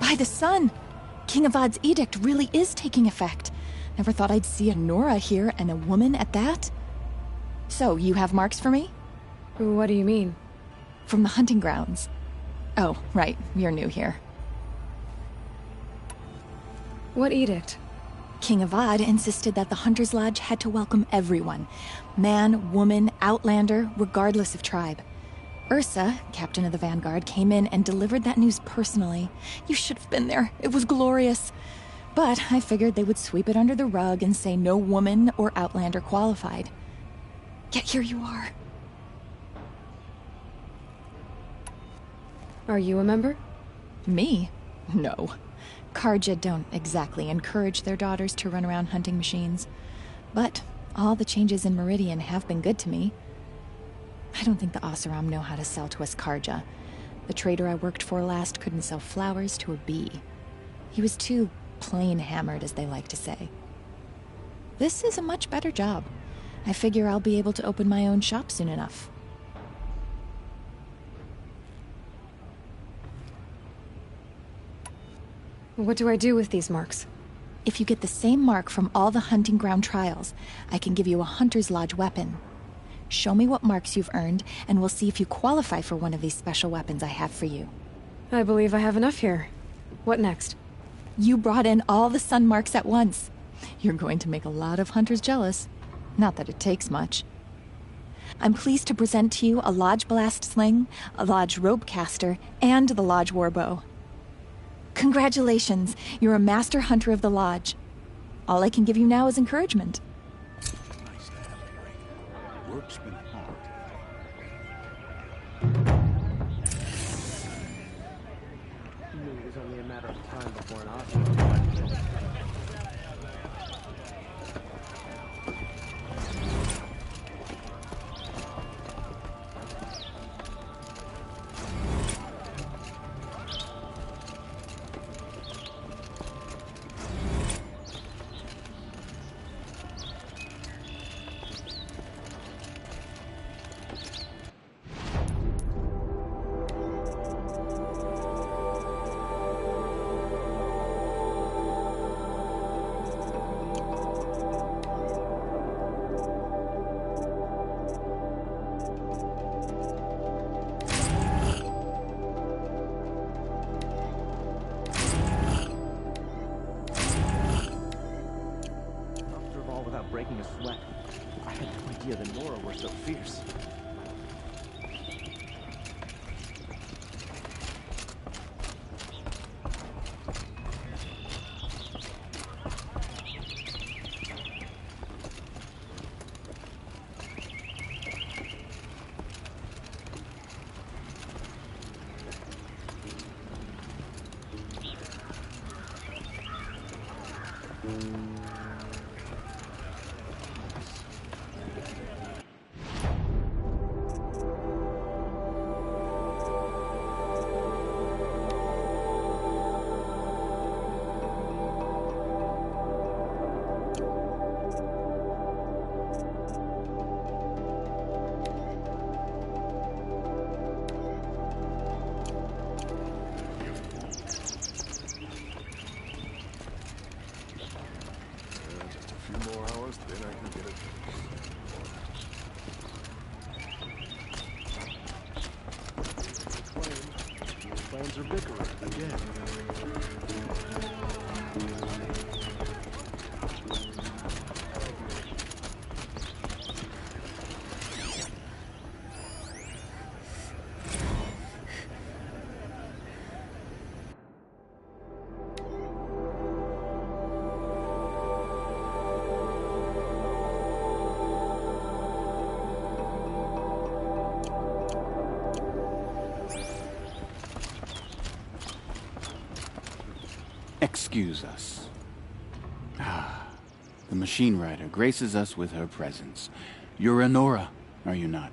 By the sun! King Avad's edict really is taking effect. Never thought I'd see a Nora here, and a woman at that. So, you have marks for me? What do you mean? From the hunting grounds. Oh, right, you're new here. What edict? King Avad insisted that the Hunter's Lodge had to welcome everyone. Man, woman, outlander, regardless of tribe. Ursa, captain of the Vanguard, came in and delivered that news personally. You should have been there. It was glorious. But I figured they would sweep it under the rug and say no woman or outlander qualified. Yet here you are. Are you a member? Me? No. Karja don't exactly encourage their daughters to run around hunting machines. But all the changes in Meridian have been good to me. I don't think the Oseram know how to sell to us Karja. The trader I worked for last couldn't sell flowers to a bee. He was too plain-hammered, as they like to say. This is a much better job. I figure I'll be able to open my own shop soon enough. What do I do with these marks? If you get the same mark from all the hunting ground trials, I can give you a Hunter's Lodge weapon. Show me what marks you've earned, and we'll see if you qualify for one of these special weapons I have for you. I believe I have enough here. What next? You brought in all the sun marks at once. You're going to make a lot of hunters jealous. Not that it takes much. I'm pleased to present to you a Lodge Blast Sling, a Lodge Rope Caster, and the Lodge Warbow. Congratulations, you're a master hunter of the Lodge. All I can give you now is encouragement. Nice to have a break. Work's been hard. He knew it was only a matter of time before an Oseram. Breaking a sweat. I had no idea the Nora were so fierce. Then I can get it. Plans are bickering again. Excuse us. The machine rider graces us with her presence. You're a Nora, are you not?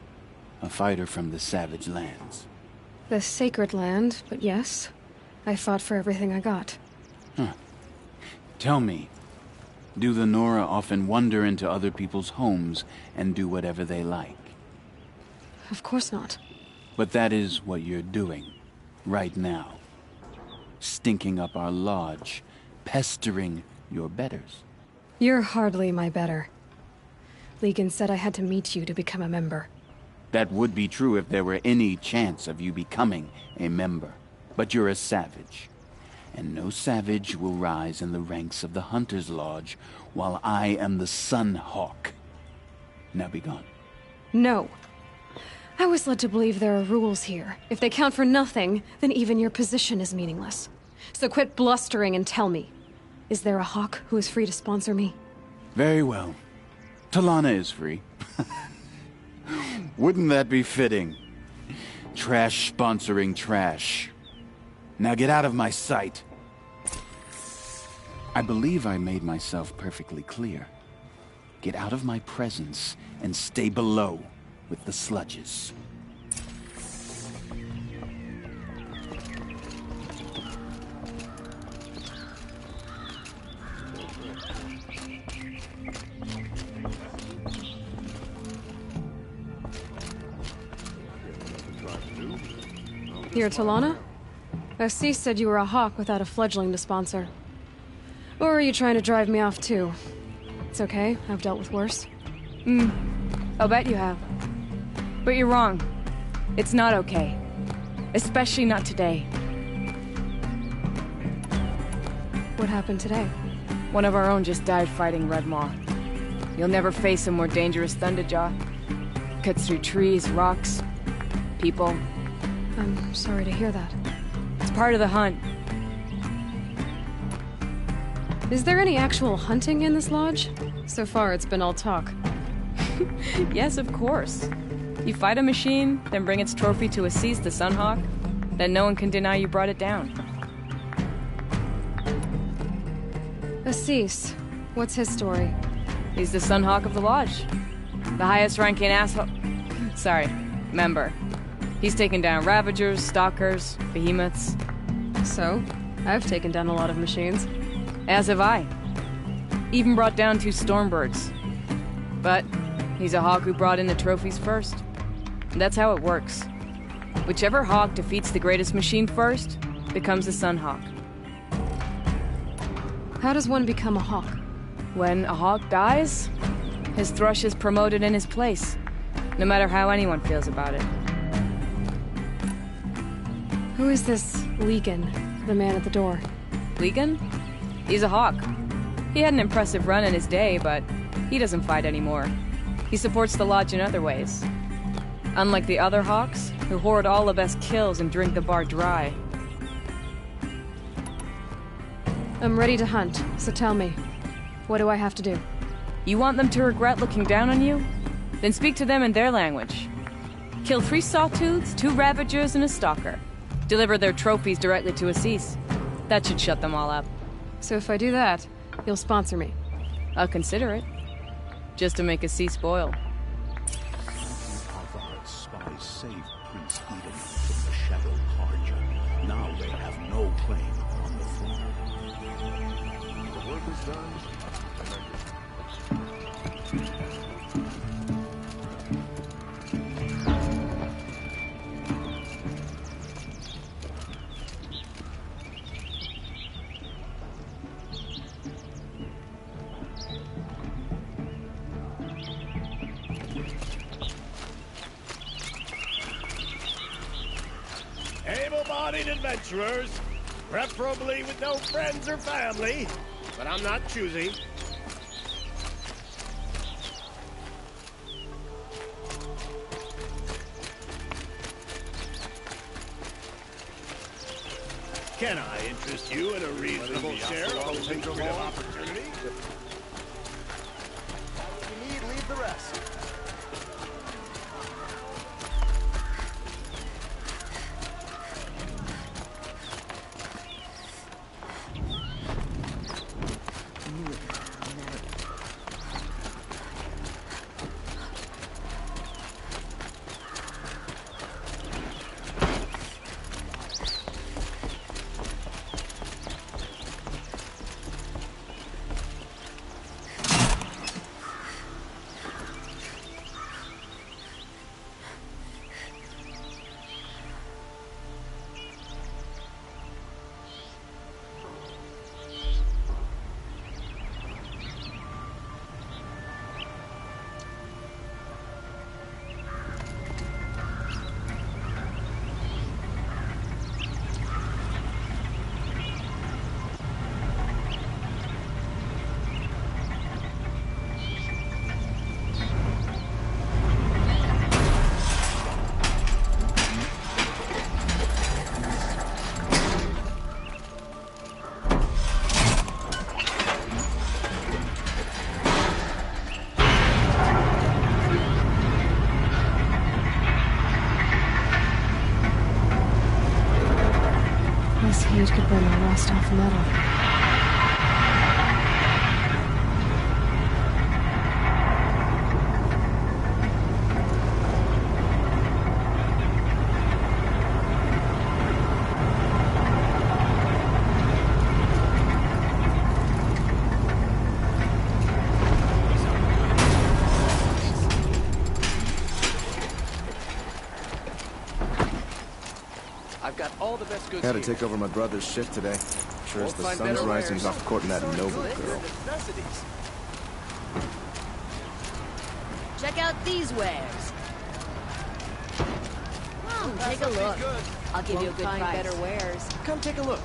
A fighter from the savage lands. The sacred land, but yes. I fought for everything I got. Huh. Tell me, do the Nora often wander into other people's homes and do whatever they like? of course not. But that is what you're doing, right now. Stinking up our lodge, pestering your betters. You're hardly my better. Legan said I had to meet you to become a member. That would be true if there were any chance of you becoming a member. But you're a savage. And no savage will rise in the ranks of the Hunter's Lodge while I am the Sun Hawk. Now be gone. No. I was led to believe there are rules here. If they count for nothing, then even your position is meaningless. So quit blustering and tell me. Is there a Hawk who is free to sponsor me? Very well. Talana is free. Wouldn't that be fitting? Trash sponsoring trash. Now get out of my sight. I believe I made myself perfectly clear. Get out of my presence and stay below with the sludges. You're Talana? Assis said you were a Hawk without a fledgling to sponsor. Or are you trying to drive me off too? It's okay, I've dealt with worse. I'll bet you have. But you're wrong. It's not okay. Especially not today. What happened today? One of our own just died fighting Red Maw. You'll never face a more dangerous Thunderjaw. Cuts through trees, rocks, people. I'm sorry to hear that. It's part of the hunt. Is there any actual hunting in this lodge? So far, it's been all talk. Yes, of course. You fight a machine, then bring its trophy to Assis the Sunhawk, then no one can deny you brought it down. Assis, what's his story? He's the Sunhawk of the Lodge. The highest ranking asshole... Sorry, member. He's taken down Ravagers, Stalkers, Behemoths. So, I've taken down a lot of machines. As have I. Even brought down 2 Stormbirds. But he's a Hawk who brought in the trophies first. That's how it works. Whichever Hawk defeats the greatest machine first, becomes the Sunhawk. How does one become a Hawk? When a Hawk dies, his thrush is promoted in his place, no matter how anyone feels about it. Who is this Legan, the man at the door? Legan? He's a Hawk. He had an impressive run in his day, but he doesn't fight anymore. He supports the Lodge in other ways. Unlike the other Hawks, who hoard all the best kills and drink the bar dry. I'm ready to hunt, so tell me, what do I have to do? You want them to regret looking down on you? Then speak to them in their language. Kill 3 Sawtooths, 2 Ravagers, and a Stalker. Deliver their trophies directly to Assis. That should shut them all up. So if I do that, you'll sponsor me. I'll consider it. Just to make Assis boil. Alvarez's spies saved Prince Eden from the Shadow Karja. Now they have no claim on the throne. The work is done. Able-bodied adventurers, preferably with no friends or family, but I'm not choosy. Can I interest you in a reasonable share of lucrative opportunity? You need, leave the rest. Heat could burn the rust off metal. I've got all the best goods Had to here. take over my brother's shift today. Sure as Won't the find sun's better rising, he's wares. off courting that noble girl. Necessities. Check out these wares. Come, take a look. Good. I'll give you a Won't good find price. better wares. Come take a look.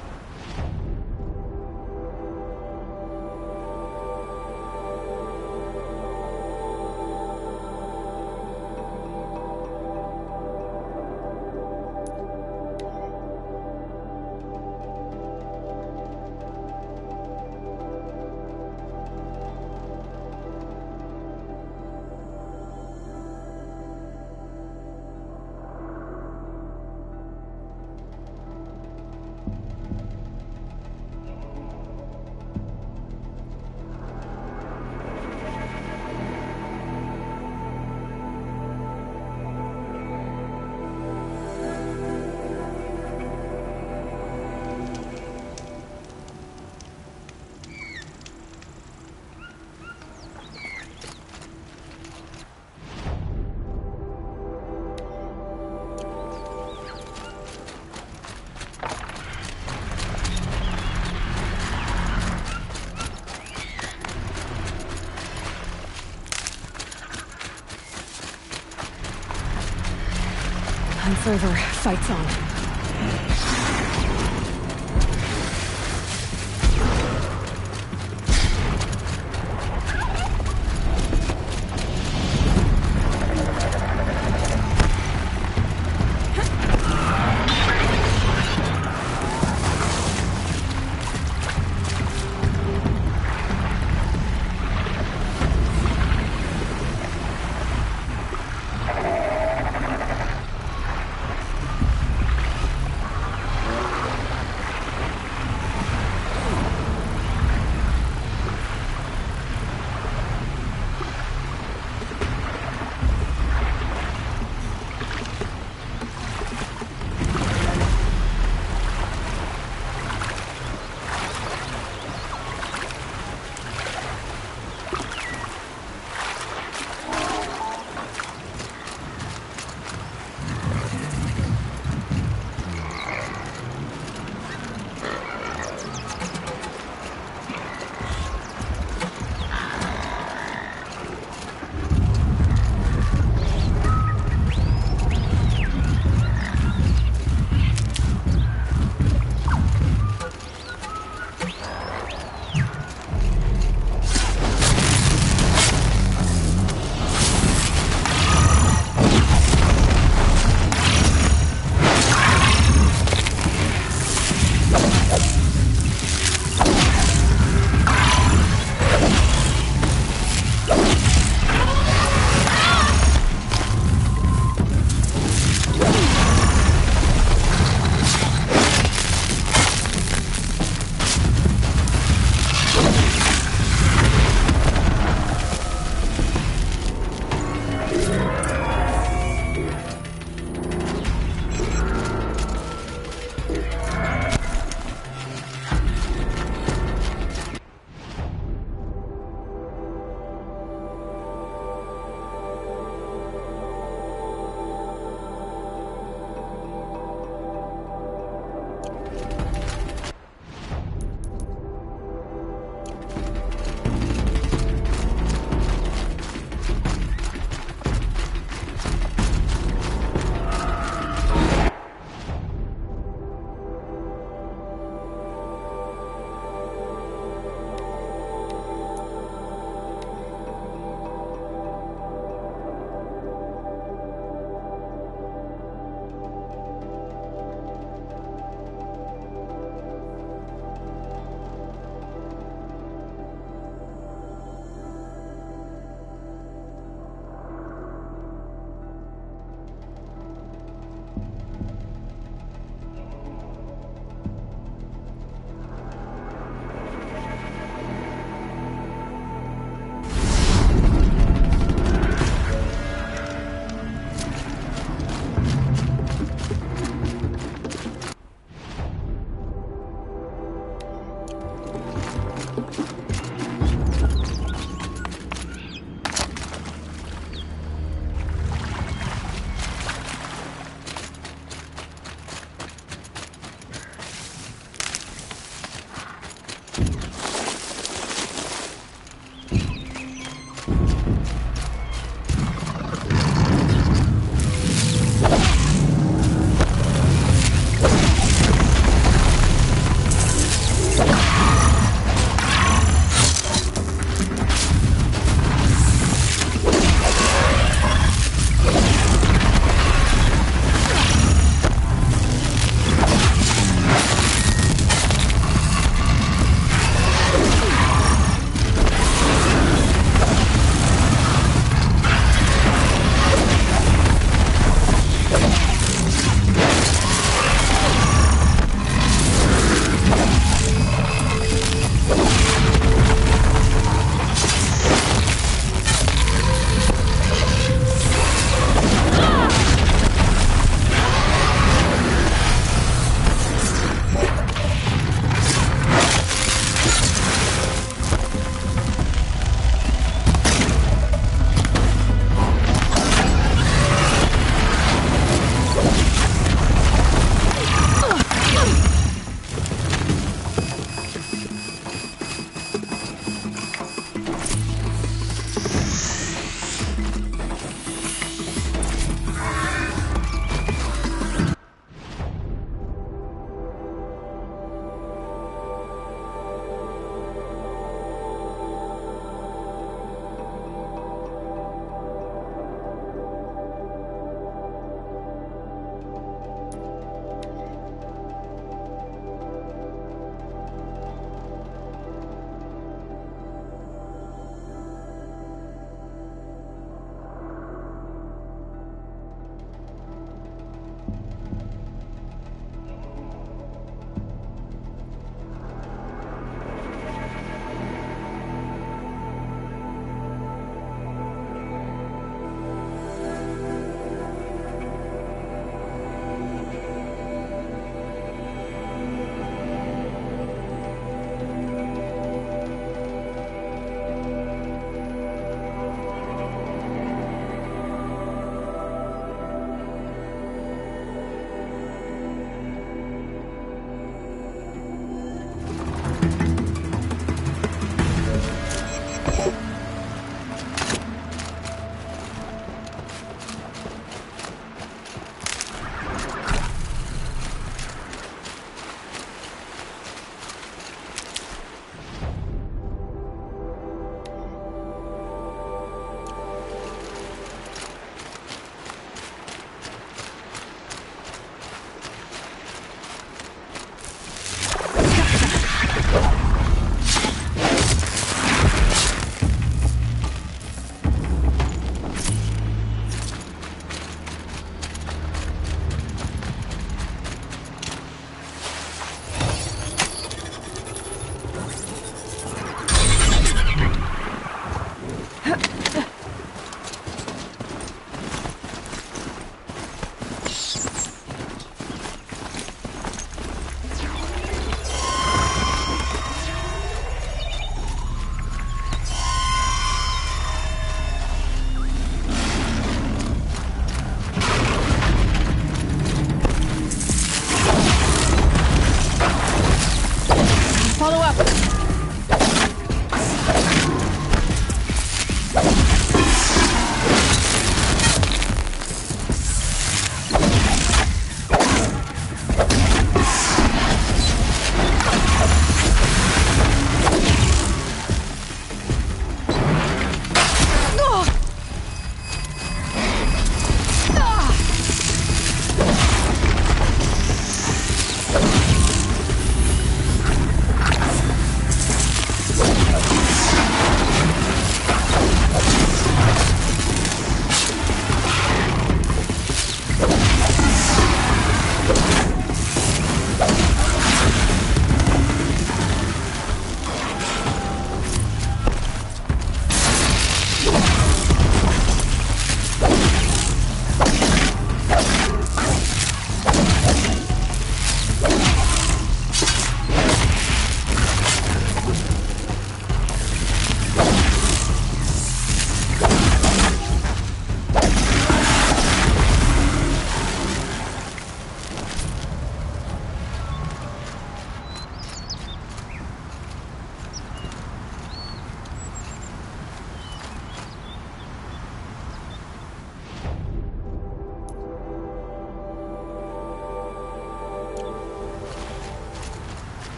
I'm further. Fight's on.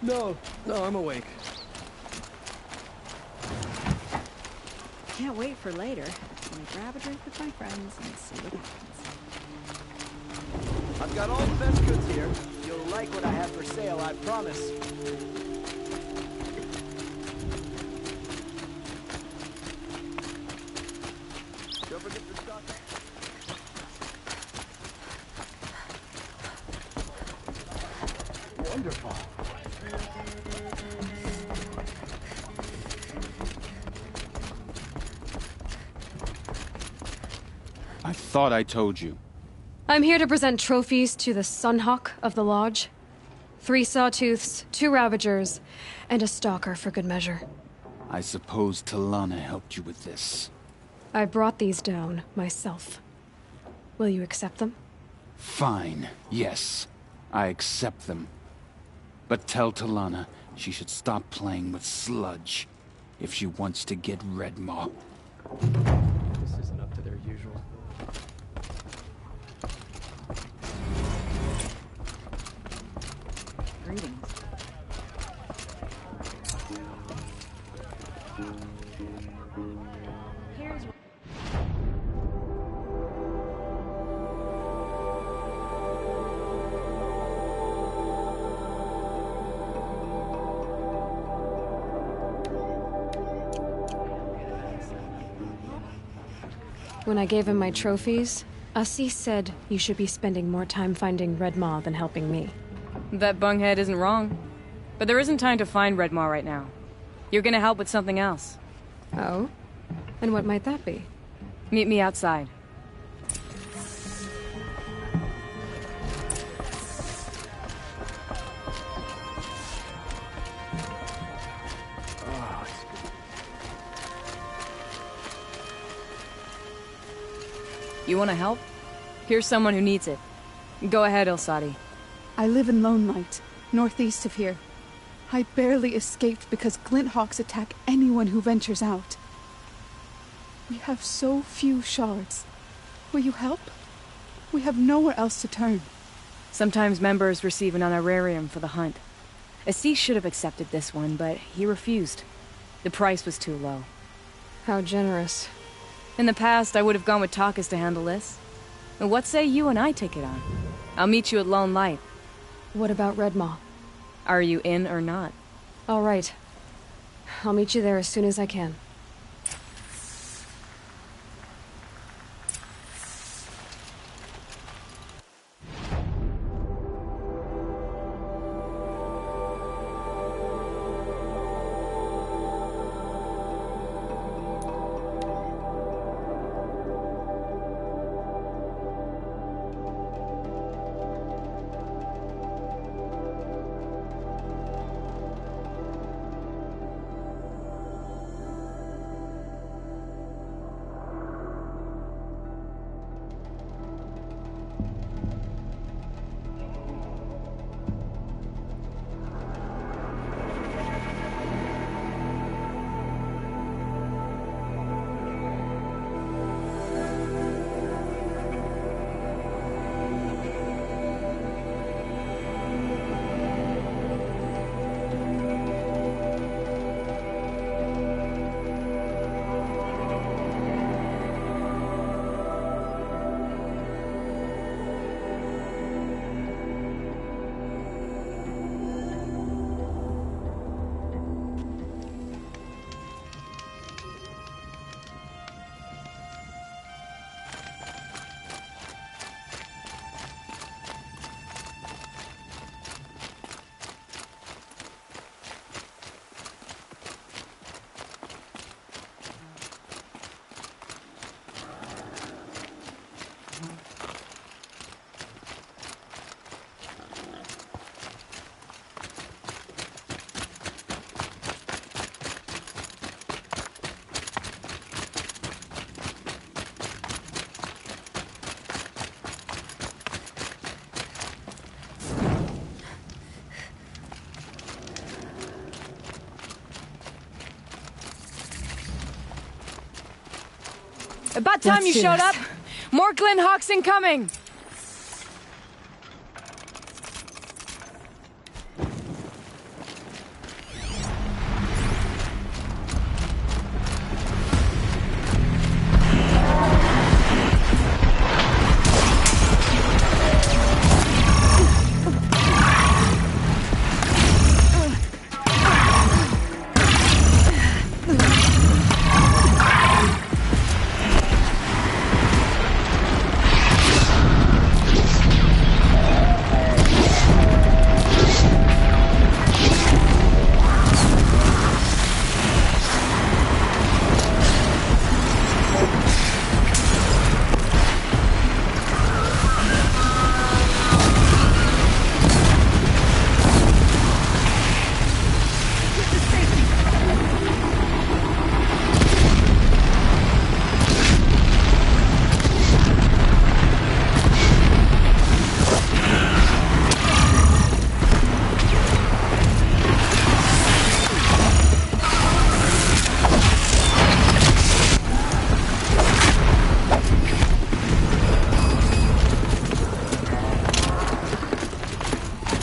No, I'm awake. Can't wait for later. Gonna grab a drink with my friends and see what happens. I've got all the best goods here. You'll like what I have for sale, I promise. Don't forget to stock. Wonderful. I thought I told you. I'm here to present trophies to the Sunhawk of the Lodge. 3 Sawtooths, 2 Ravagers, and a Stalker for good measure. I suppose Talana helped you with this. I brought these down myself. Will you accept them? Fine, yes. I accept them. But tell Talana she should stop playing with sludge if she wants to get Redmaw. This isn't up to their usual. Greetings. Here's When I gave him my trophies, Assis said you should be spending more time finding Redmaw than helping me. That bunghead isn't wrong. But there isn't time to find Redmaw right now. You're gonna help with something else. Oh? And what might that be? Meet me outside. You wanna help? Here's someone who needs it. Go ahead, Ilsati. I live in Lone Light, northeast of here. I barely escaped because Glinthawks attack anyone who ventures out. We have so few shards. Will you help? We have nowhere else to turn. Sometimes members receive an honorarium for the hunt. Assis should have accepted this one, but he refused. The price was too low. How generous. In the past, I would have gone with Takas to handle this. And what say you and I take it on? I'll meet you at Lone Light. What about Redmaw? Are you in or not? All right. I'll meet you there as soon as I can. About time Let's you do showed this. up! More Glinthawks incoming!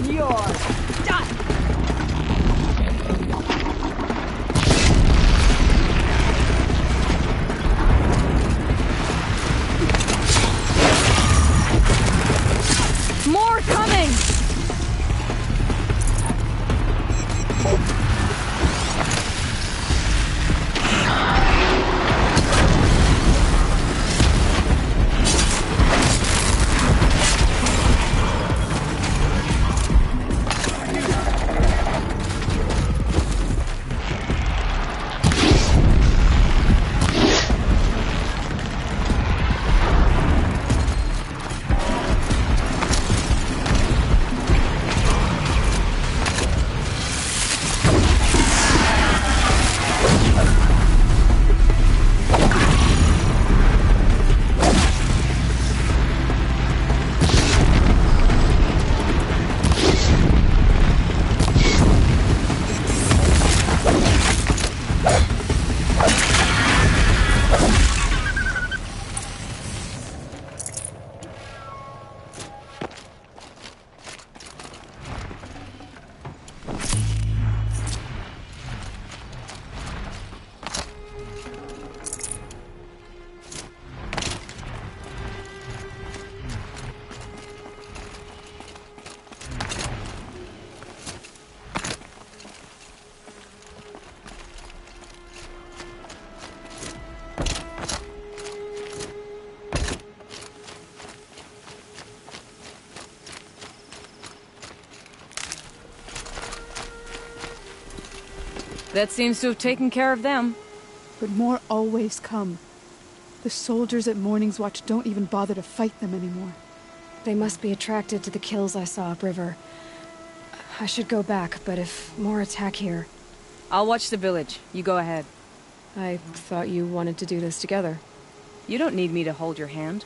Yours. Done. More coming! That seems to have taken care of them. But more always come. The soldiers at Morning's Watch don't even bother to fight them anymore. They must be attracted to the kills I saw upriver. I should go back, but if more attack here... I'll watch the village. You go ahead. I thought you wanted to do this together. You don't need me to hold your hand.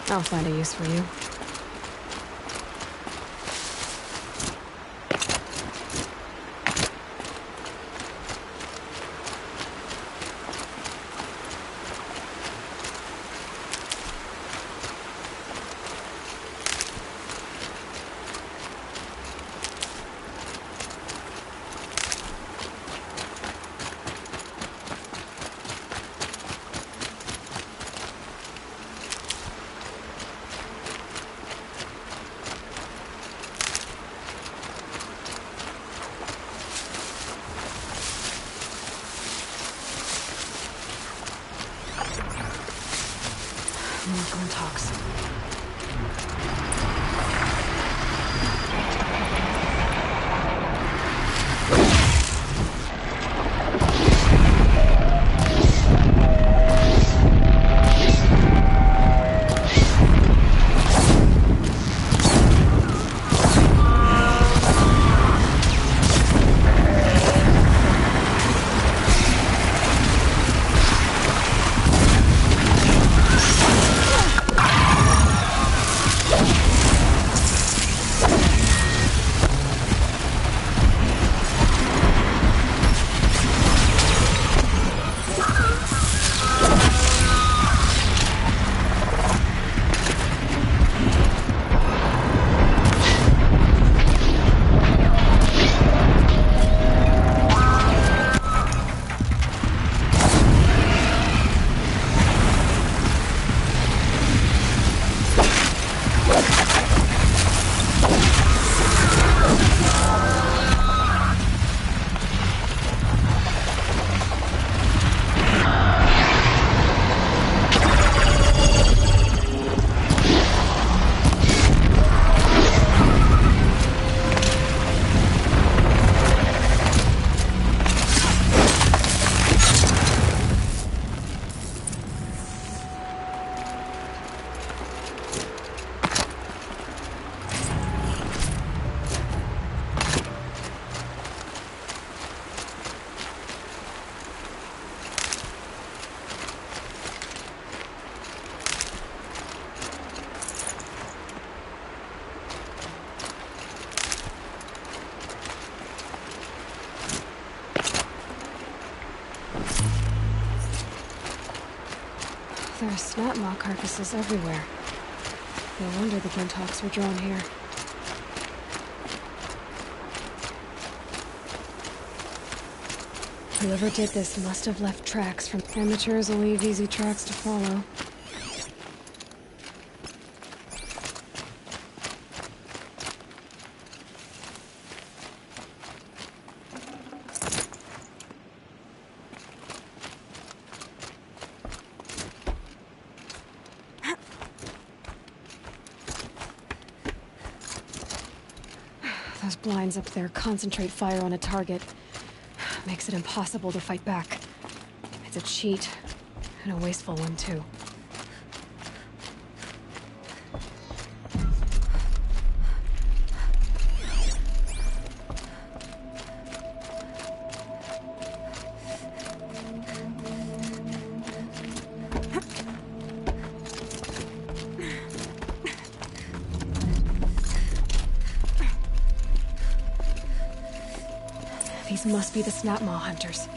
I'll find a use for you. More talks. There are snap maw carcasses everywhere. No wonder the Glinthawks were drawn here. Whoever did this must have left tracks from amateurs will leave easy tracks to follow. Those blinds up there concentrate fire on a target. Makes it impossible to fight back. It's a cheat, and a wasteful one, too. These must be the Snapmaw hunters.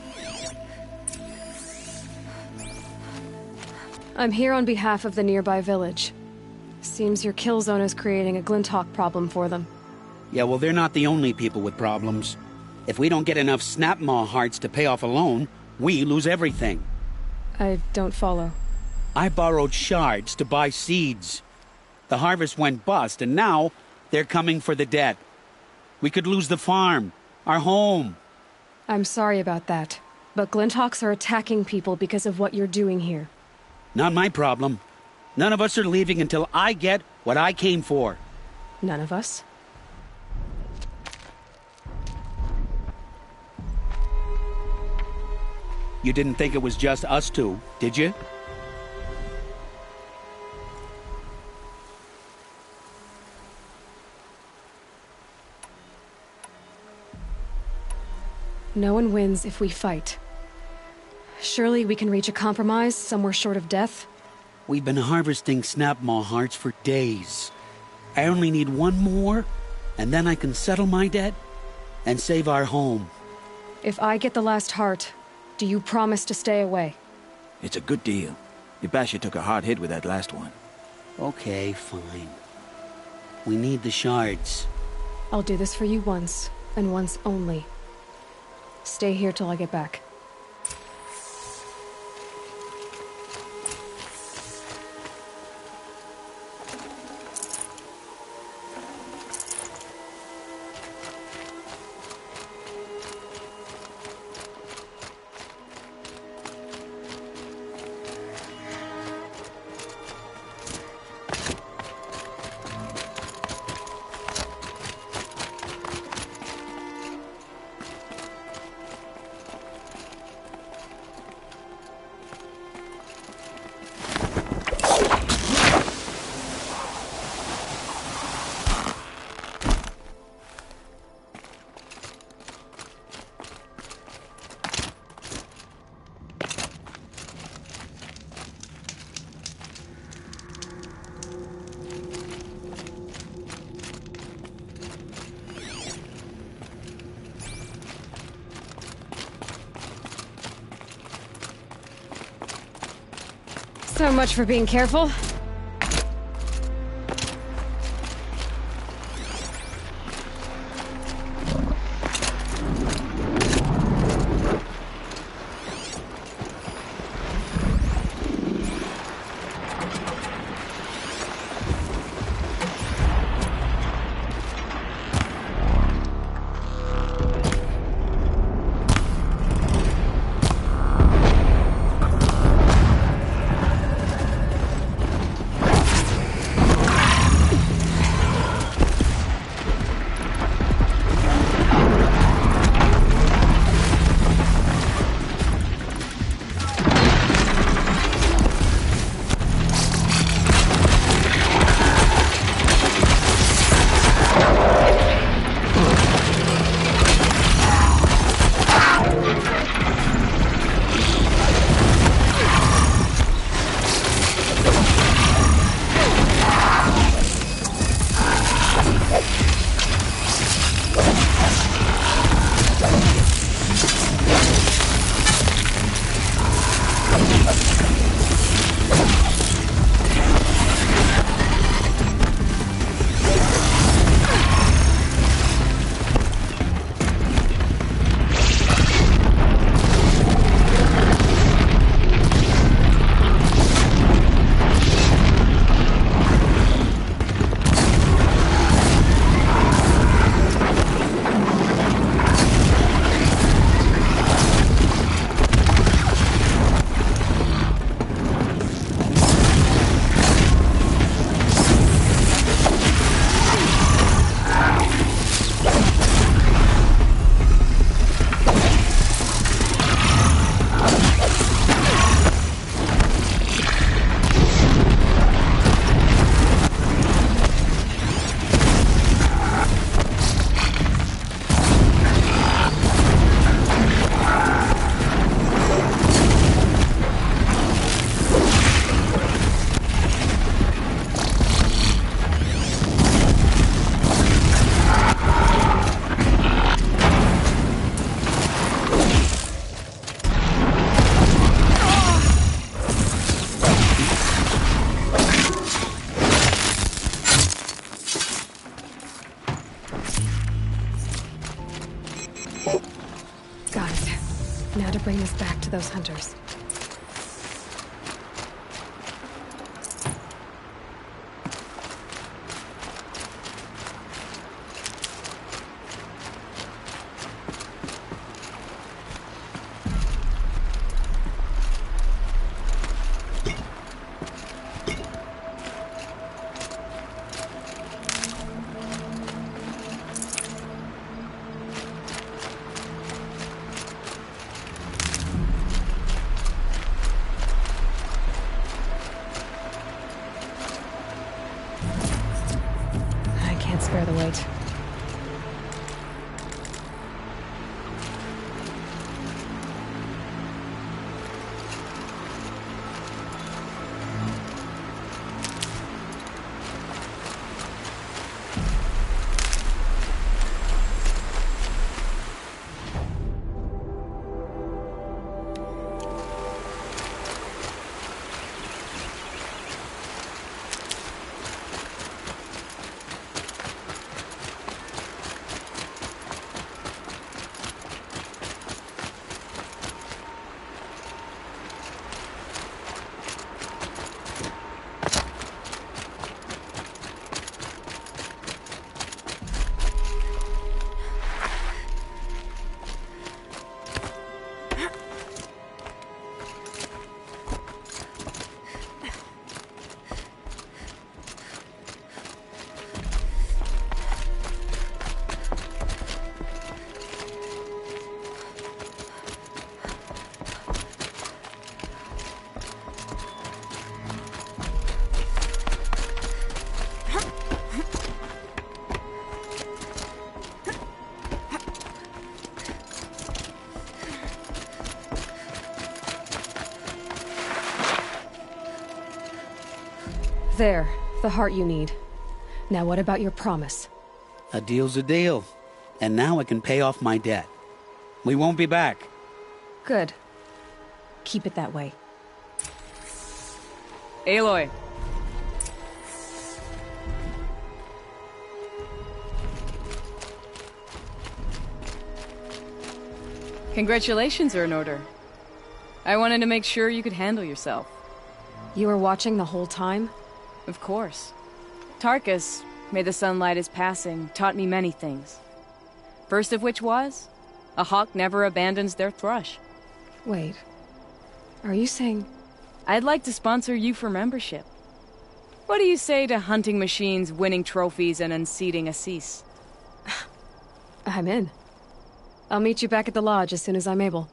I'm here on behalf of the nearby village. Seems your kill zone is creating a Glinthawk problem for them. Yeah, well, they're not the only people with problems. If we don't get enough Snapmaw hearts to pay off a loan, we lose everything. I don't follow. I borrowed shards to buy seeds. The harvest went bust, and now they're coming for the debt. We could lose the farm, our home. I'm sorry about that, but Glinthawks are attacking people because of what you're doing here. Not my problem. None of us are leaving until I get what I came for. None of us? You didn't think it was just us two, did you? No one wins if we fight. Surely we can reach a compromise somewhere short of death? We've been harvesting Snapmaw hearts for days. I only need one more, and then I can settle my debt and save our home. If I get the last heart, do you promise to stay away? It's a good deal. Ibasha took a hard hit with that last one. Okay, fine. We need the shards. I'll do this for you once, and once only. Stay here till I get back. So much for being careful. Got it. Now to bring this back to those hunters. Spare the weight. There, the heart you need. Now what about your promise? A deal's a deal. And now I can pay off my debt. We won't be back. Good. Keep it that way. Aloy. Congratulations are in order. I wanted to make sure you could handle yourself. You were watching the whole time? Of course. Tarkus, may the sunlight is passing, taught me many things. First of which was, a hawk never abandons their thrush. Wait. Are you saying... I'd like to sponsor you for membership. What do you say to hunting machines, winning trophies, and unseating Assis? I'm in. I'll meet you back at the lodge as soon as I'm able.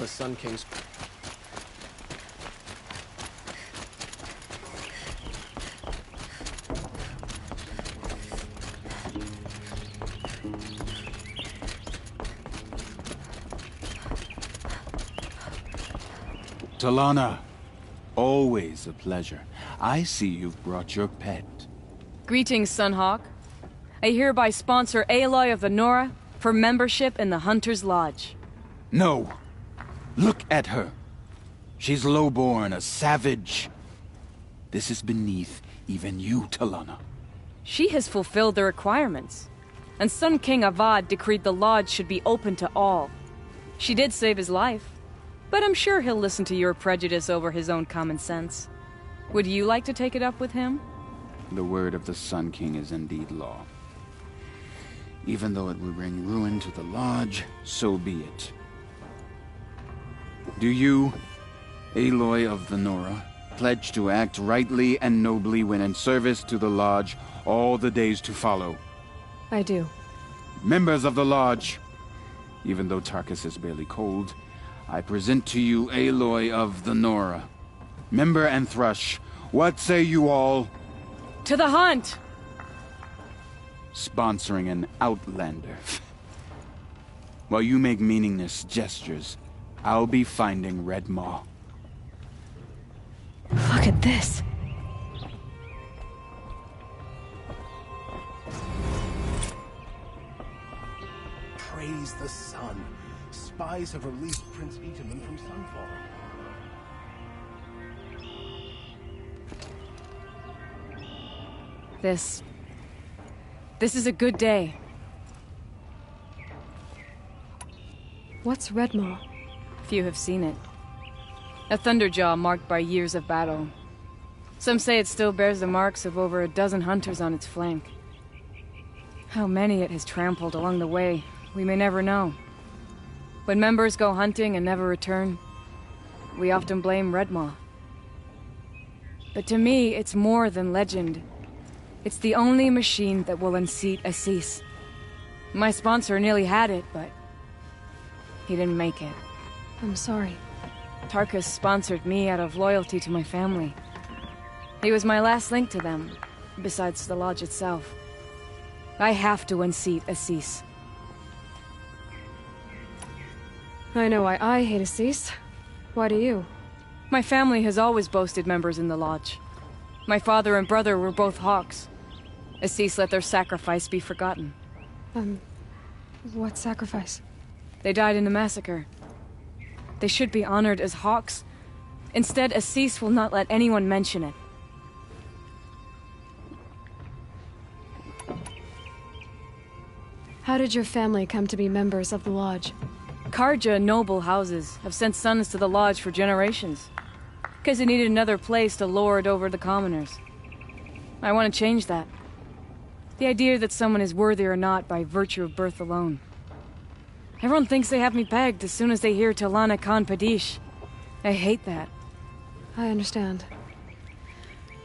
Sun King's... Talana, always a pleasure. I see you've brought your pet. Greetings, Sunhawk. I hereby sponsor Aloy of the Nora for membership in the Hunter's Lodge. No. Look at her. She's lowborn, a savage. This is beneath even you, Talana. She has fulfilled the requirements. And Sun King Avad decreed the Lodge should be open to all. She did save his life. But I'm sure he'll listen to your prejudice over his own common sense. Would you like to take it up with him? The word of the Sun King is indeed law. Even though it will bring ruin to the Lodge, so be it. Do you, Aloy of the Nora, pledge to act rightly and nobly when in service to the Lodge all the days to follow? I do. Members of the Lodge, even though Tarkus is barely cold, I present to you Aloy of the Nora. Member and Thrush, what say you all? To the hunt! Sponsoring an outlander. While you make meaningless gestures, I'll be finding Red Maw. Look at this. Praise the sun. Spies have released Prince Itaman from Sunfall. This is a good day. What's Redmaw? Few have seen it. A thunderjaw marked by years of battle. Some say it still bears the marks of over a dozen hunters on its flank. How many it has trampled along the way, we may never know. When members go hunting and never return, we often blame Redmaw. But to me, it's more than legend. It's the only machine that will unseat Assis. My sponsor nearly had it, but he didn't make it. I'm sorry. Tarkus sponsored me out of loyalty to my family. He was my last link to them, besides the Lodge itself. I have to unseat Assis. I know why I hate Assis. Why do you? My family has always boasted members in the Lodge. My father and brother were both Hawks. Assis let their sacrifice be forgotten. What sacrifice? They died in the massacre. They should be honored as Hawks. Instead, Assis will not let anyone mention it. How did your family come to be members of the Lodge? Karja noble houses have sent sons to the Lodge for generations. Because they needed another place to lord over the commoners. I want to change that. The idea that someone is worthy or not by virtue of birth alone. Everyone thinks they have me pegged as soon as they hear Talana Khan Padish. I hate that. I understand.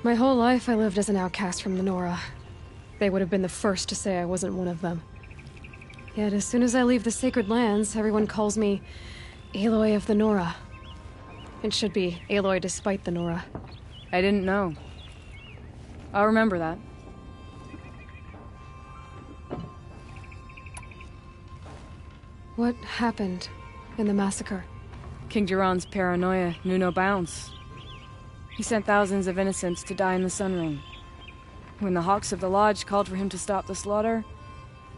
My whole life I lived as an outcast from the Nora. They would have been the first to say I wasn't one of them. Yet as soon as I leave the sacred lands, everyone calls me Aloy of the Nora. It should be Aloy despite the Nora. I didn't know. I'll remember that. What happened in the massacre? King Jiran's paranoia knew no bounds. He sent thousands of innocents to die in the Sun Ring. When the Hawks of the Lodge called for him to stop the slaughter,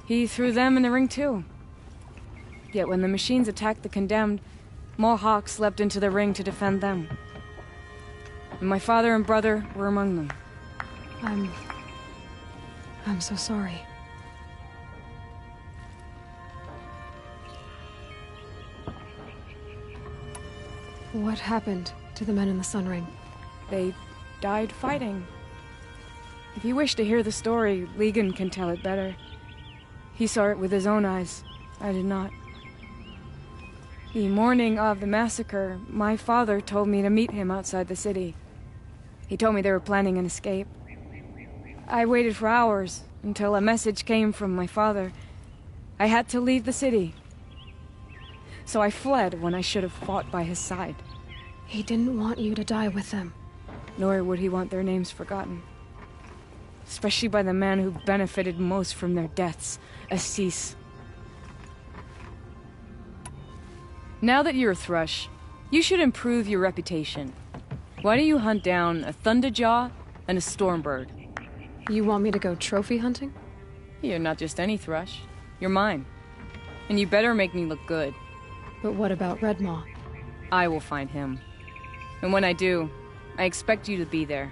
he threw them in the ring too. Yet when the machines attacked the condemned, more Hawks leapt into the ring to defend them. And my father and brother were among them. I'm so sorry. What happened to the men in the Sun Ring? They died fighting. If you wish to hear the story, Legan can tell it better. He saw it with his own eyes. I did not. The morning of the massacre, my father told me to meet him outside the city. He told me they were planning an escape. I waited for hours until a message came from my father. I had to leave the city. so I fled when I should have fought by his side. He didn't want you to die with them. Nor would he want their names forgotten. Especially by the man who benefited most from their deaths, Assis. Now that you're a Thrush, you should improve your reputation. Why don't you hunt down a Thunderjaw and a Stormbird? You want me to go trophy hunting? You're not just any Thrush. You're mine. And you better make me look good. But what about Redmaw? I will find him. And when I do, I expect you to be there.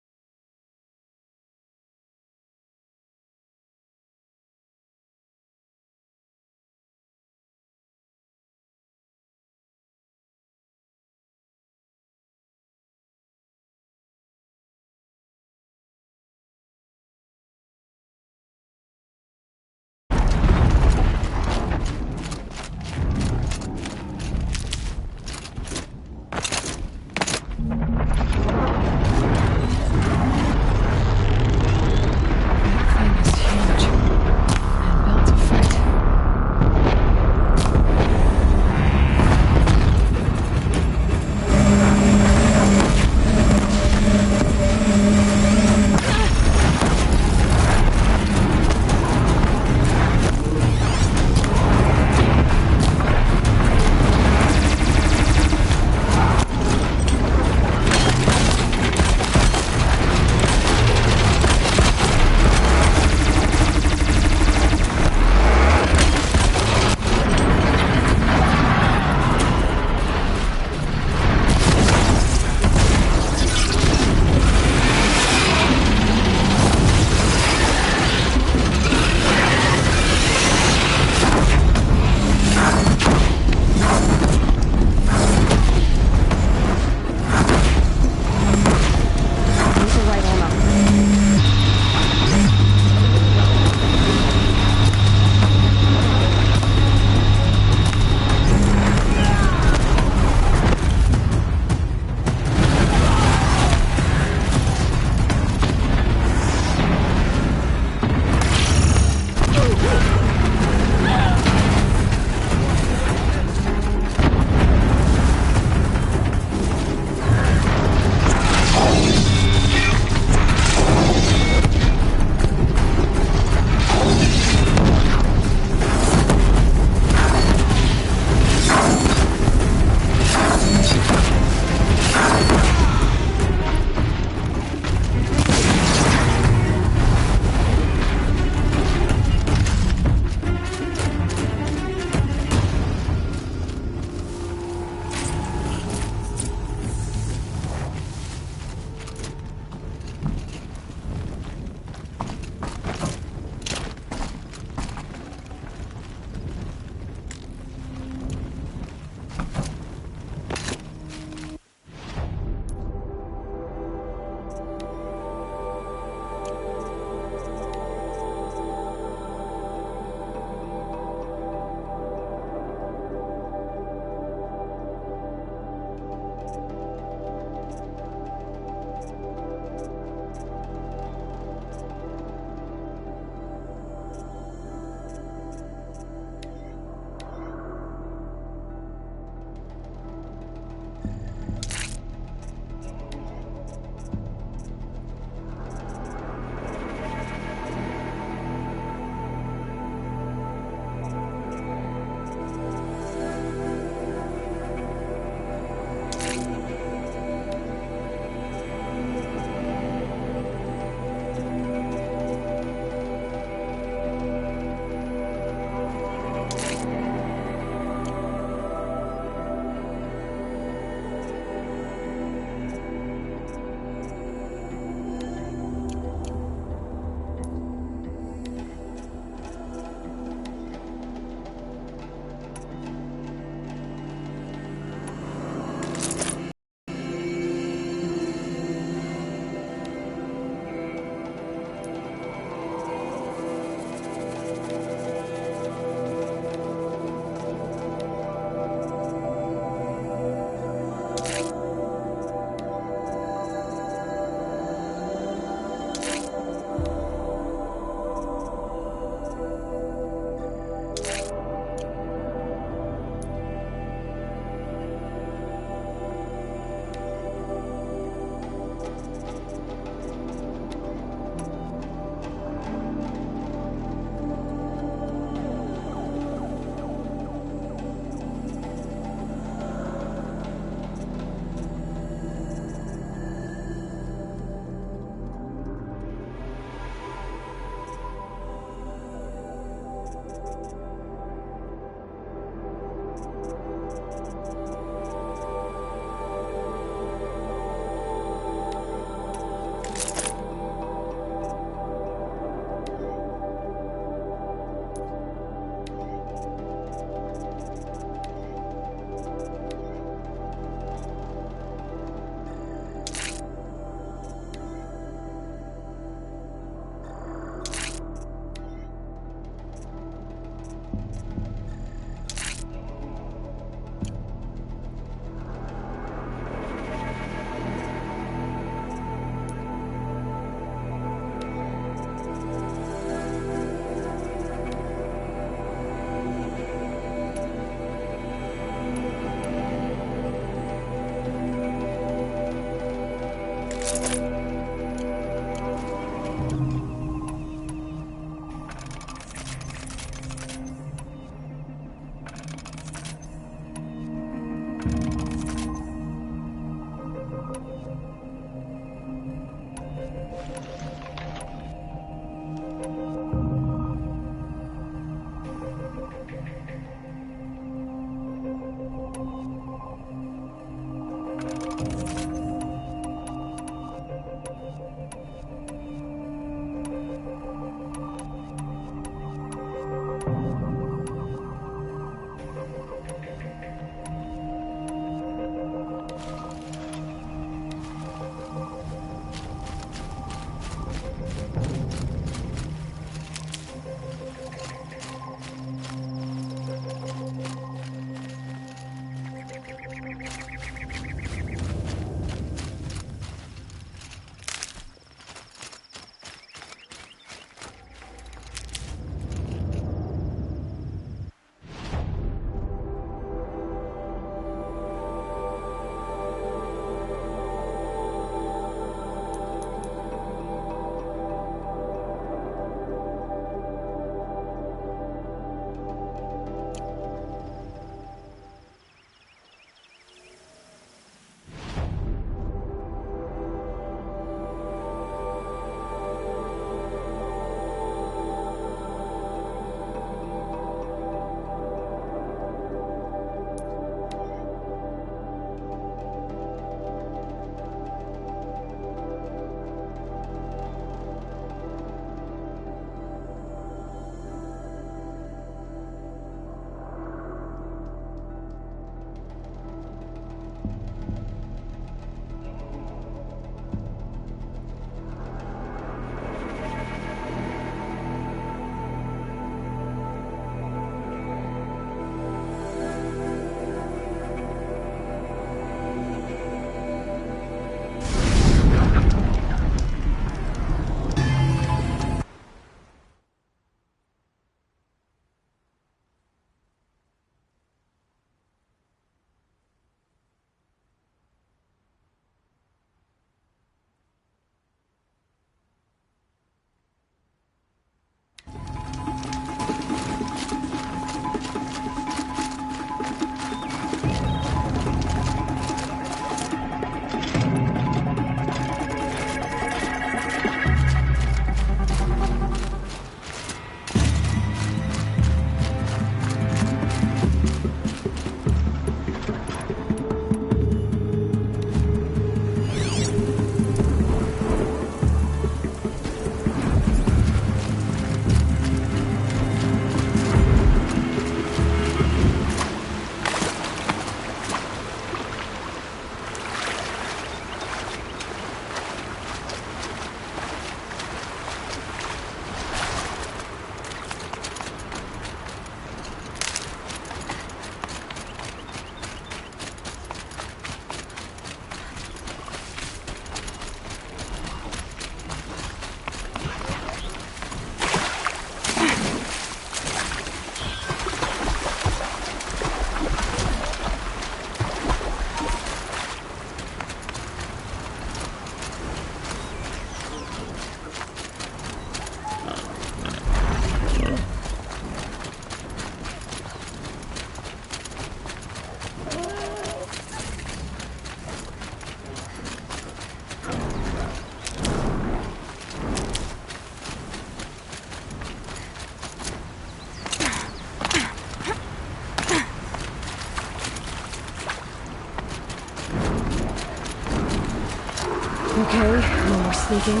Okay, no more sneaking.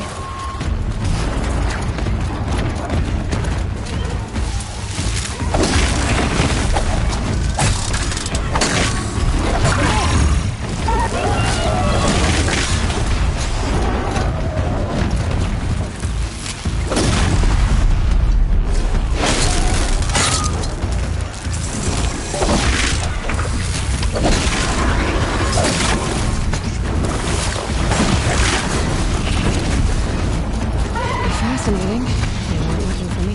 Fascinating. They weren't looking for me.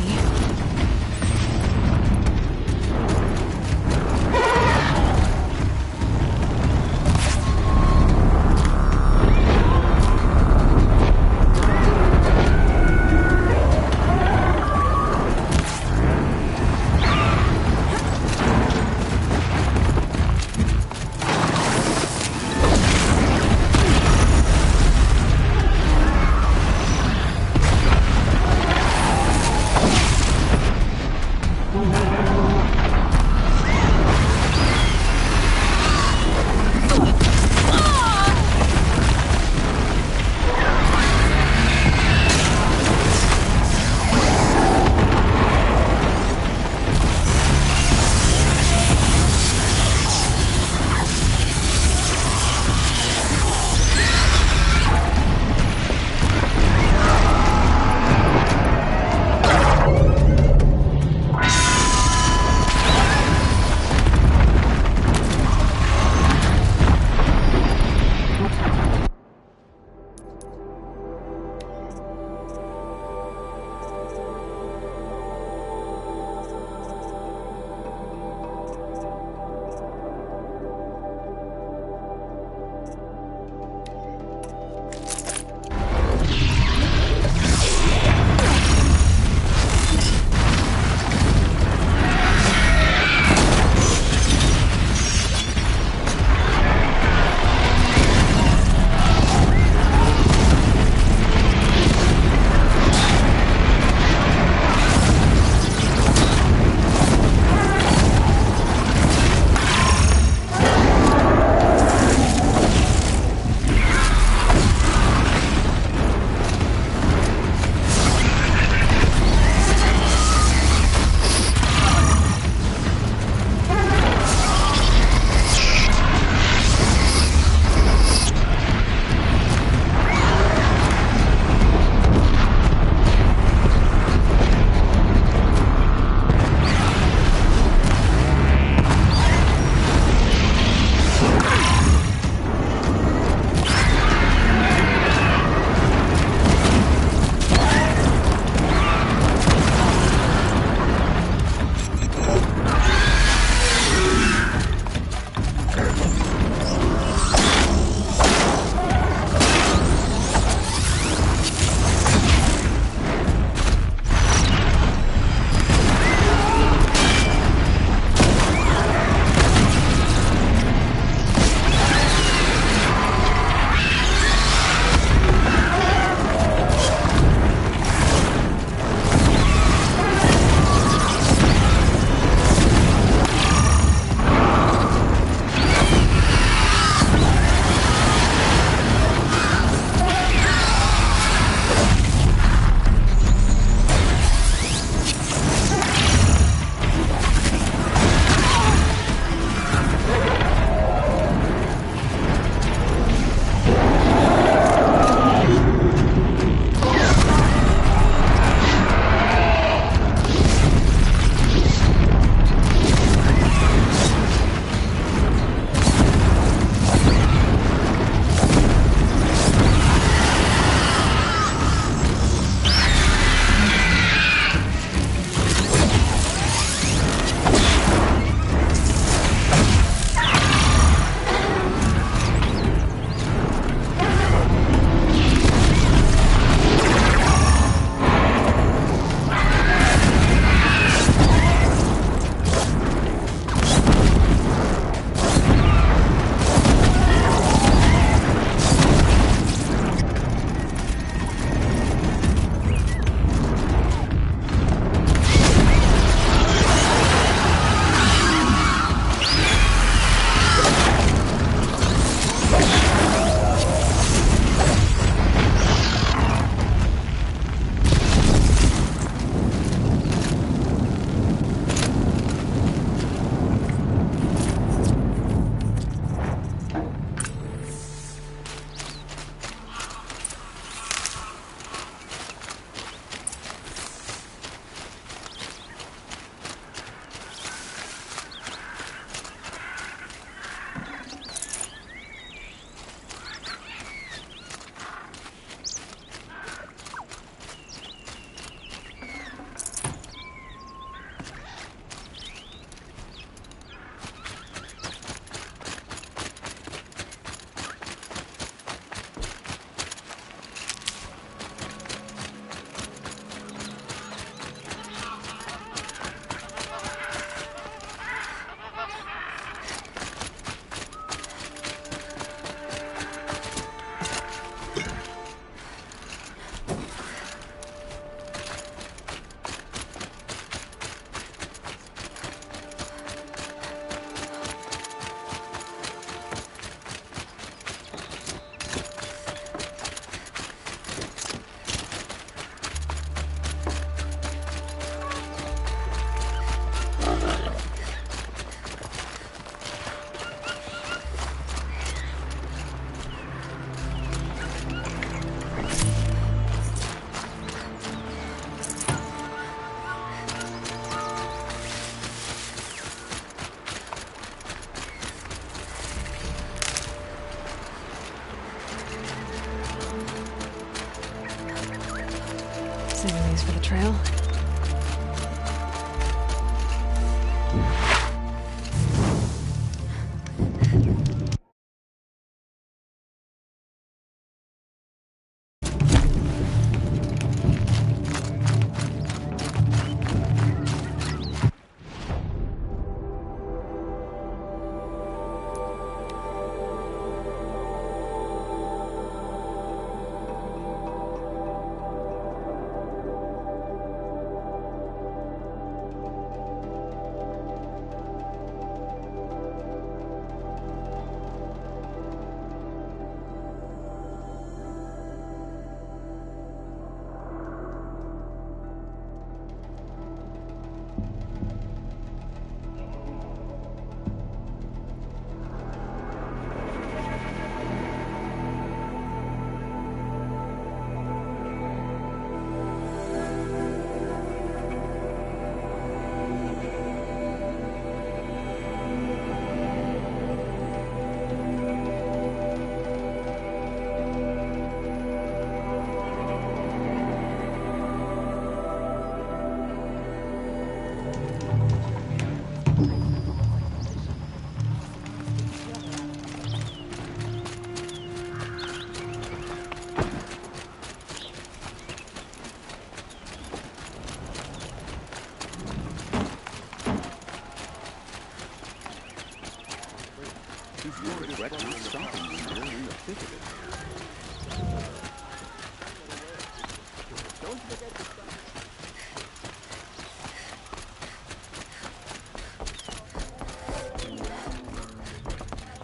ways for the trail.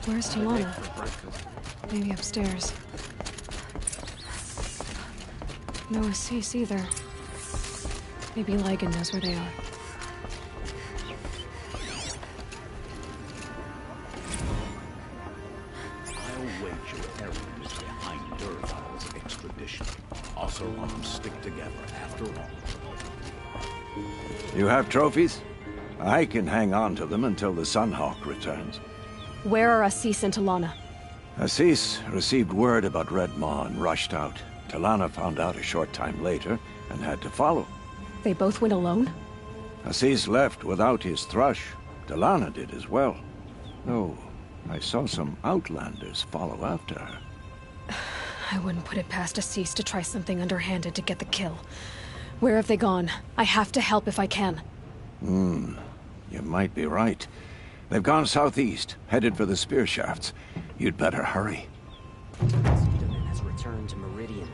Where's Talana? Maybe upstairs. No Assis either. Maybe Ligan knows where they are. I'll wager Aaron is behind Durval's extradition. Oseram stick together after all. You have trophies? I can hang on to them until the Sunhawk returns. Where are Assis and Talana? Assis received word about Red Maw and rushed out. Talana found out a short time later and had to follow. They both went alone? Assis left without his thrush. Talana did as well. Though I saw some outlanders follow after her. I wouldn't put it past Assis to try something underhanded to get the kill. Where have they gone? I have to help if I can. You might be right. They've gone southeast, headed for the spear shafts. You'd better hurry. Speedoman has returned to Meridian.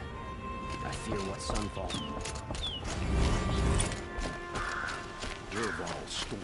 I fear what Sunfall. Durval stormed.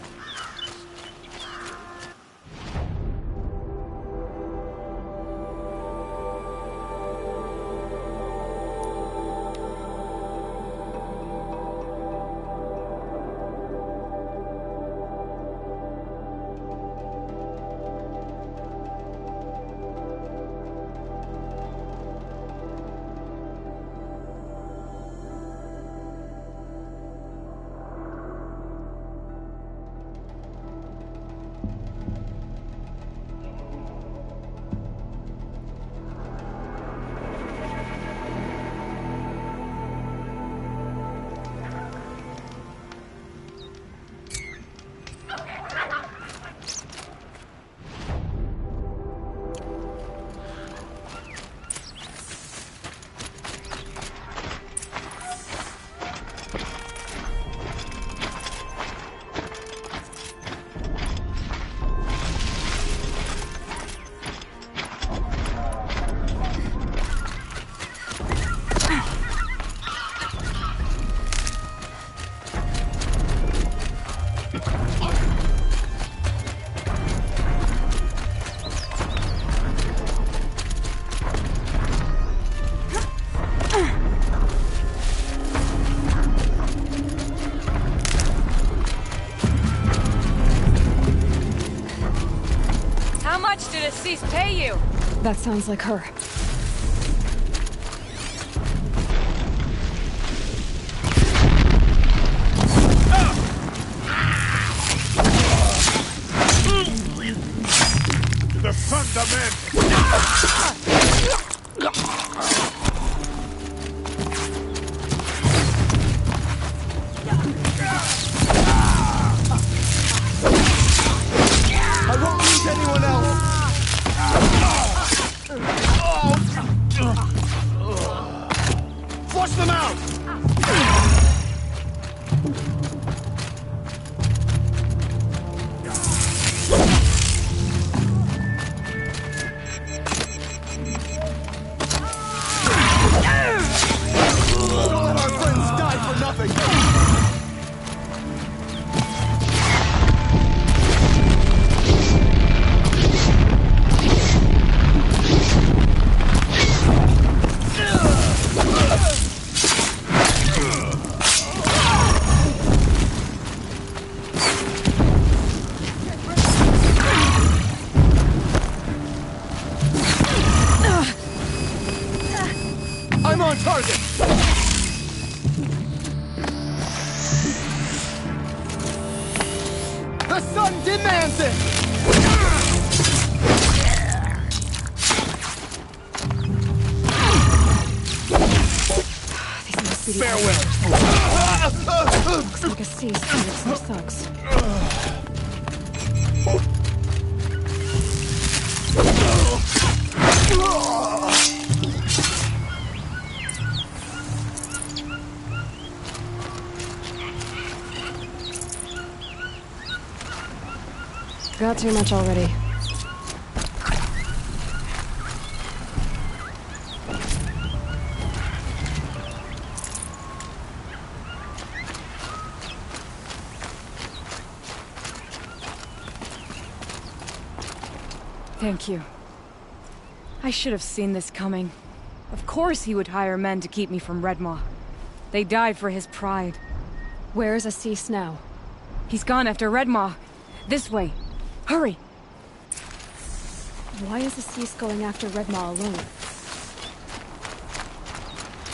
Pay you! That sounds like her. The fundament! Flush them out! Don't let our friends die for nothing! I'm on target! The sun demands it! These must be the Farewell! Looks like a cease with some thugs. Got too much already. Thank you. I should have seen this coming. Of course he would hire men to keep me from Redmaw. They died for his pride. Where is Assis now? He's gone after Redmaw. This way. Hurry! Why is Assis going after Redmaw alone?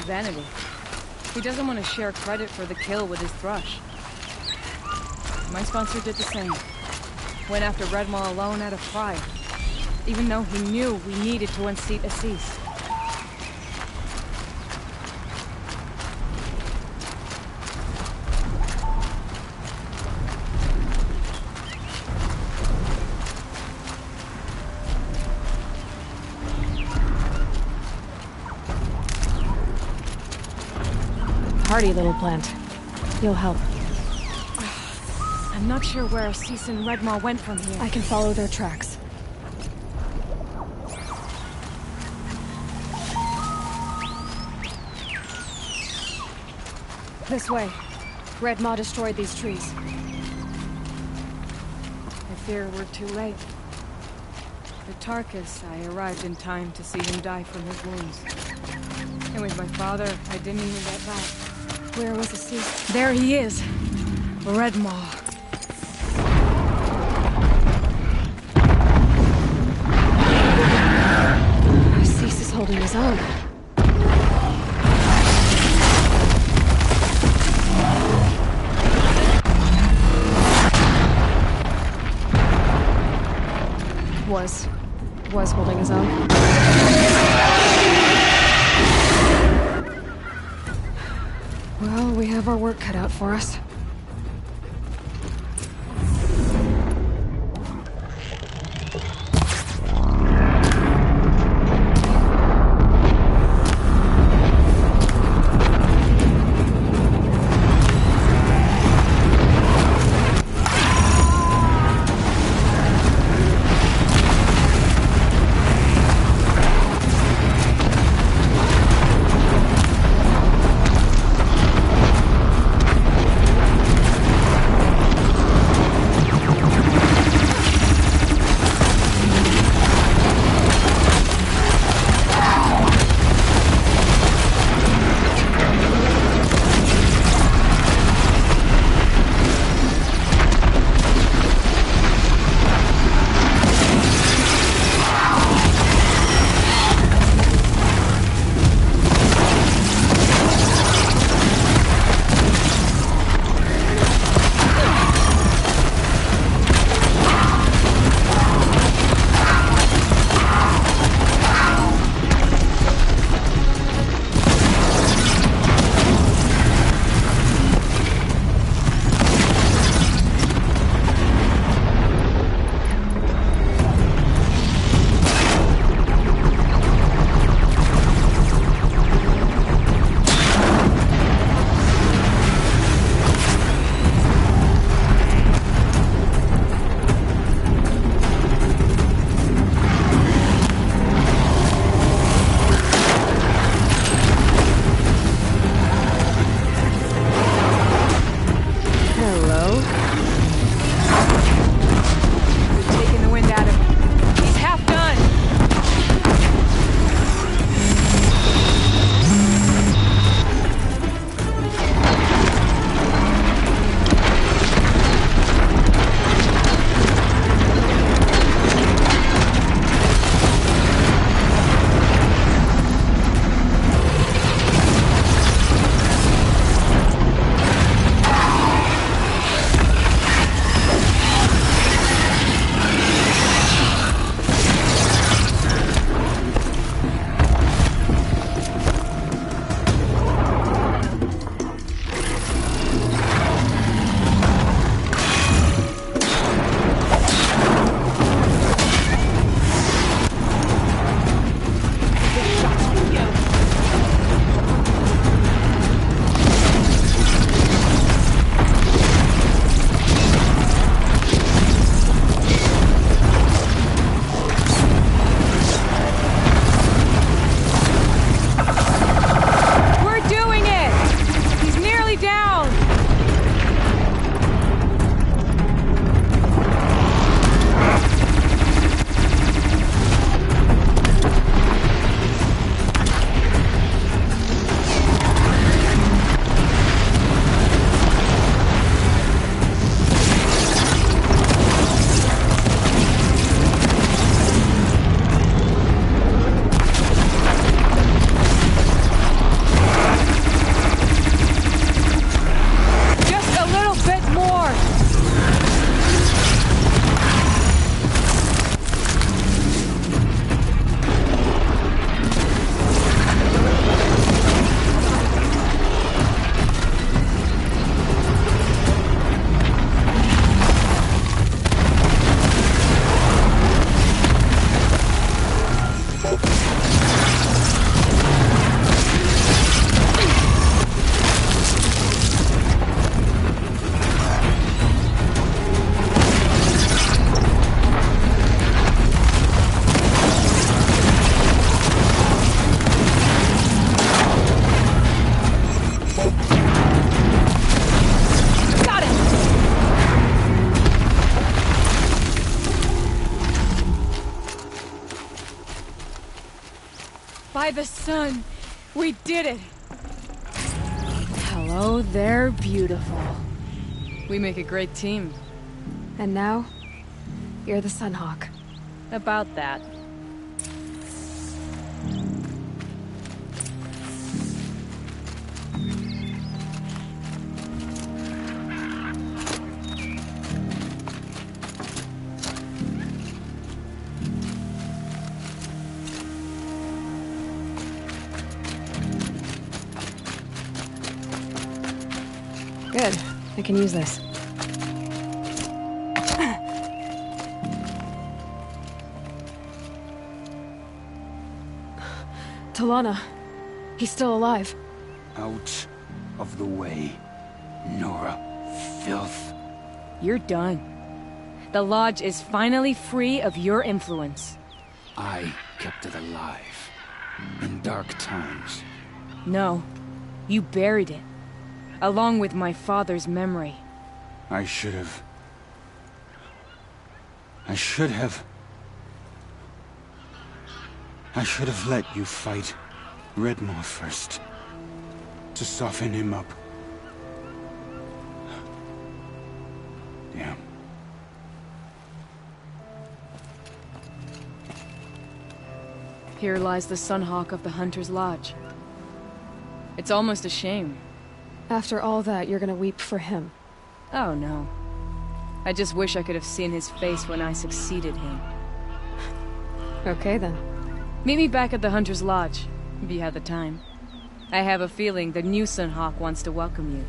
Vanity. He doesn't want to share credit for the kill with his thrush. My sponsor did the same. Went after Redmaw alone out of pride. Even though he knew we needed to unseat Assis. Hardy little plant. You'll help. I'm not sure where Assis and Redmaw went from here. I can follow their tracks. This way. Redmaw destroyed these trees. I fear we're too late. For Tarkus, I arrived in time to see him die from his wounds. And with my father, I didn't even get that. Where was Assis? There he is! Redmaw. Assis is holding his own. Was holding his own. Well, we have our work cut out for us. the sun! We did it! Hello there, beautiful. We make a great team. And now, you're the Sunhawk. About that. Good. I can use this. Talana. He's still alive. Out of the way, Nora. Filth. You're done. The Lodge is finally free of your influence. I kept it alive. In dark times. No. You buried it. Along with my father's memory. I should have... I should have let you fight Redmore first. To soften him up. Damn. Here lies the Sunhawk of the Hunter's Lodge. It's almost a shame. After all that, you're gonna weep for him. Oh no. I just wish I could have seen his face when I succeeded him. Okay then. Meet me back at the Hunter's Lodge, if you have the time. I have a feeling the new Sunhawk wants to welcome you.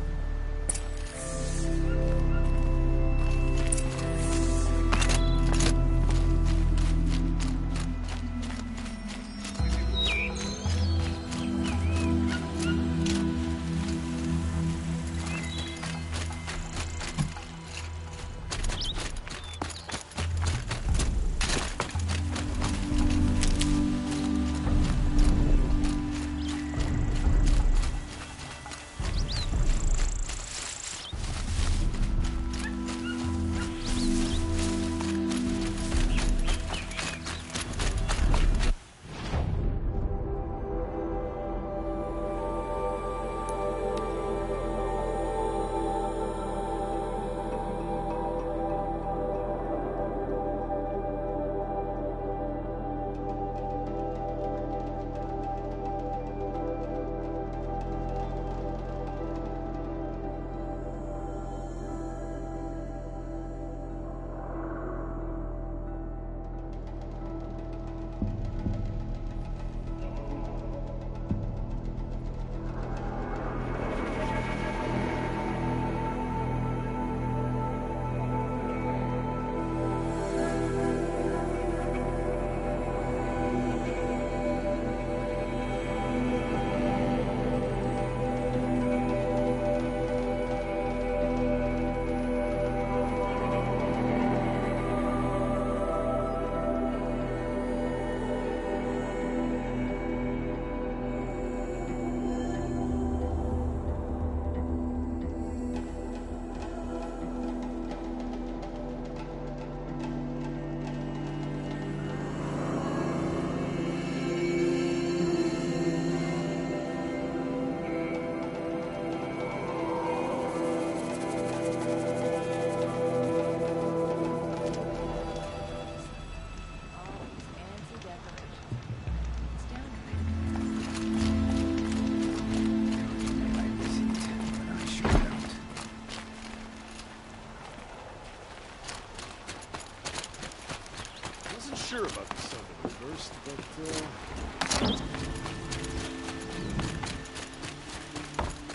Sure about the sun to be first, but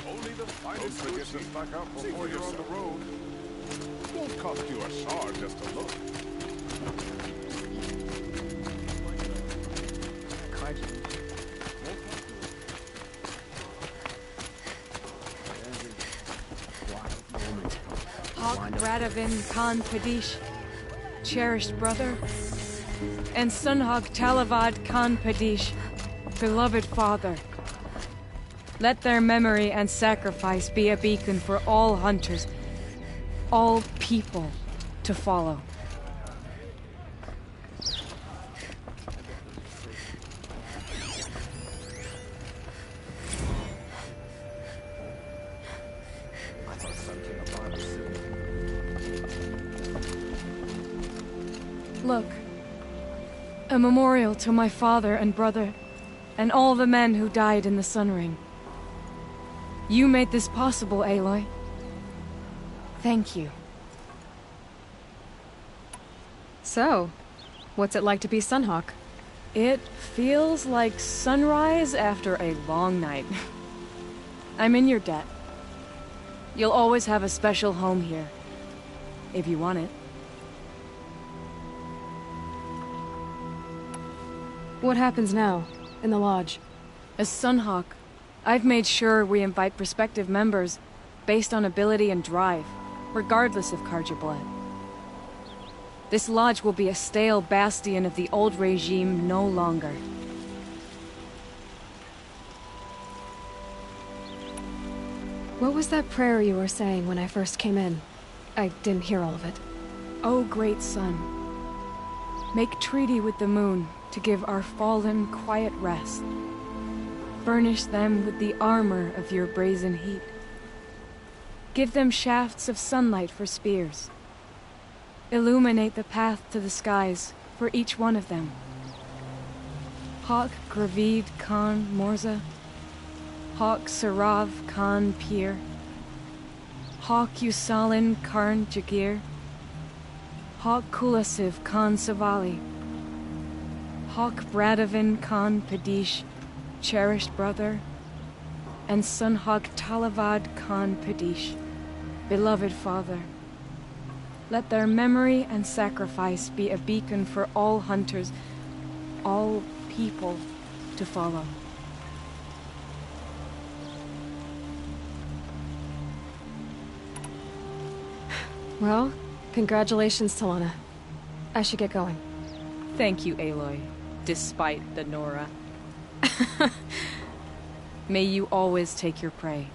only the finest Don't forget to stock up before you're on the road. Won't cost you a SAR just to look. Hawk Radavin Khan Padish, cherished brother, and Sunhawk Talavad Khan Padish, beloved father. Let their memory and sacrifice be a beacon for all hunters, all people to follow. Look. A memorial to my father and brother, and all the men who died in the Sun Ring. You made this possible, Aloy. Thank you. So, what's it like to be Sunhawk? It feels like sunrise after a long night. I'm in your debt. You'll always have a special home here, if you want it. What happens now, in the lodge? As Sunhawk, I've made sure we invite prospective members based on ability and drive, regardless of Carja blood. This lodge will be a stale bastion of the old regime no longer. What was that prayer you were saying when I first came in? I didn't hear all of it. O great sun, make treaty with the moon to give our fallen quiet rest. Furnish them with the armor of your brazen heat. Give them shafts of sunlight for spears. Illuminate the path to the skies for each one of them. Hawk Gravid Khan Morza, Hawk Sarav Khan Pir, Hawk Usalin Karn Jagir, Hawk Kulasiv Khan Savali, Hawk Bradavin Khan Padish, cherished brother, and Sunhawk Talavad Khan Padish, beloved father. Let their memory and sacrifice be a beacon for all hunters, all people to follow. Well, congratulations, Talana. I should get going. Thank you, Aloy, despite the Nora. May you always take your prey.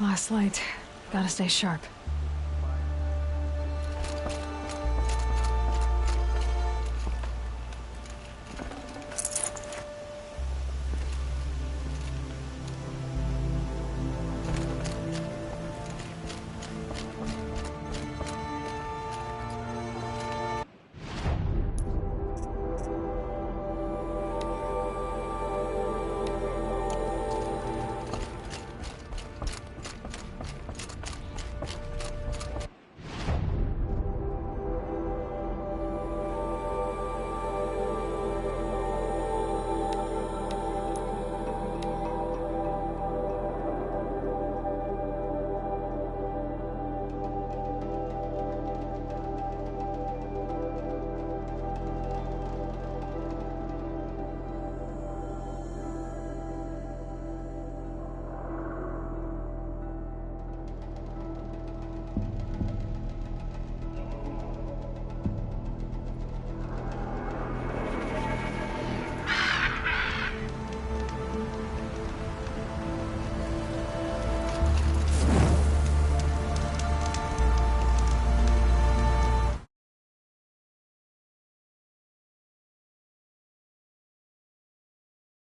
Last light. Gotta stay sharp.